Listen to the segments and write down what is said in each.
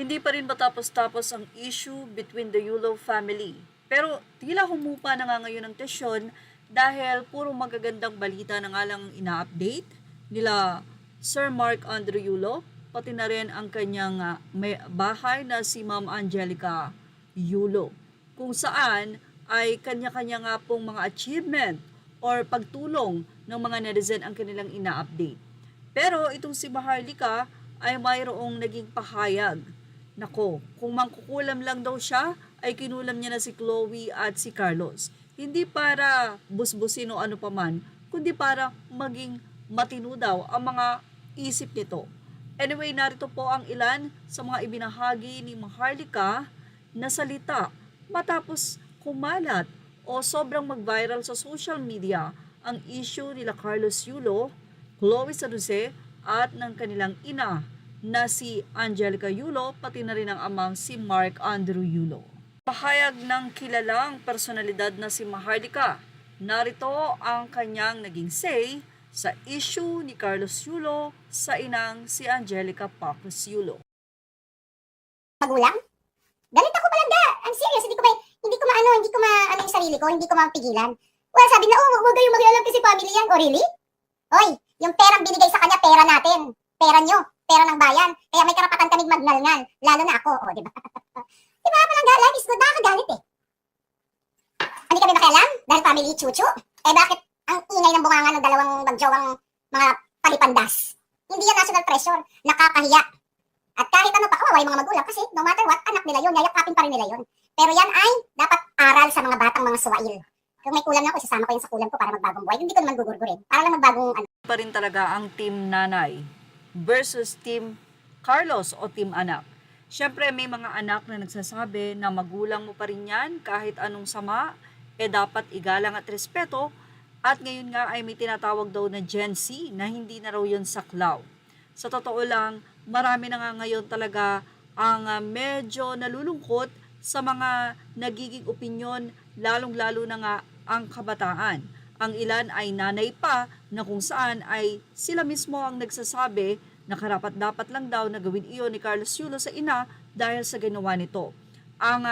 Hindi pa rin matapos-tapos ang issue between the Yulo family. Pero tila humupa na nga ngayon ang tesyon dahil puro magagandang balita na nga lang ina-update nila Sir Mark Andrew Yulo, pati na rin ang kanyang may bahay na si Ma'am Angelica Yulo, kung saan ay kanya-kanya nga pong mga achievement or pagtulong ng mga netizen ang kanilang ina-update. Pero itong si Maharlika ay mayroong naging pahayag. Nako, kung mangkukulam lang daw siya, ay kinulam niya na si Chloe at si Carlos. Hindi para busbusin o ano paman, kundi para maging matino daw ang mga isip nito. Anyway, narito po ang ilan sa mga ibinahagi ni Maharlika na salita matapos kumalat o sobrang mag-viral sa social media ang issue nila Carlos Yulo, Chloe Saduce at ng kanilang ina na si Angelica Yulo, pati na rin ang amang si Mark Andrew Yulo. Pahayag ng kilalang personalidad na si Maharlika, narito ang kanyang naging say sa issue ni Carlos Yulo sa inang si Angelica Pacos Yulo. Magulang? Galit ako palangga. I'm serious, hindi ko maano yung sarili ko, hindi ko mapigilan. Well, sabi na, huwag kayong mag-alam kasi family yan. Oh, really? Oy, yung perang binigay sa kanya, pera natin. Pera nyo, pera ng bayan. Kaya may karapatan kaming magnalngal. Lalo na ako, di ba? Di ba, palangga, life is good. Nakakagalit eh. Hindi kami makialam dahil family chuchu. Eh bakit ang ingay ng bunganga ng dalawang magjawang mga palipandas? Hindi yan national pressure. Nakakahiya. At kahit ano pa, kawawa yung mga magulang kasi no matter what, anak nila yun, yayakapin pa rin nila yun. Pero yan ay dapat aral sa mga batang mga suwail. Kung may kulam na ako, isasama ko yun sa kulam ko para magbagong buhay. Hindi ko naman gugurgurin. Para lang magbagong ano. Pa rin talaga ang team nanay versus team Carlos o team anak. Siyempre may mga anak na nagsasabi na magulang mo pa rin yan kahit anong sama, dapat igalang at respeto. At ngayon nga ay may tinatawag daw na Gen Z na hindi na raw yun saklaw. Sa totoo lang, marami na nga ngayon talaga ang medyo nalulungkot sa mga nagiging opinyon, lalong-lalo na nga ang kabataan. Ang ilan ay nanay pa na kung saan ay sila mismo ang nagsasabi na karapat-dapat lang daw na gawin iyon ni Carlos Yulo sa ina dahil sa ginawa nito. Ang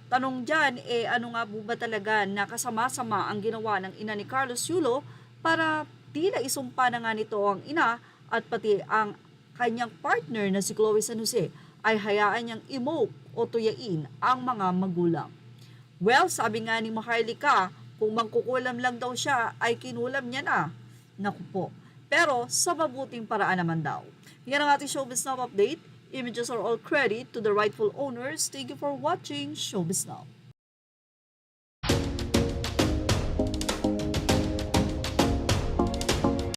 tanong dyan, ano nga po ba talaga na kasama-sama ang ginawa ng ina ni Carlos Yulo para tila isumpa na nga nito ang ina at pati ang kanyang partner na si Chloe San Jose ay hayaan niyang i-mock o tuyain ang mga magulang. Well, sabi nga ni Maharlika, kung mangkukulam lang daw siya ay kinulam niya na. Naku po. Pero sa mabuting paraan naman daw. Yan ang ating Showbiz Now update. Images are all credit to the rightful owners. Thank you for watching Showbiz Now.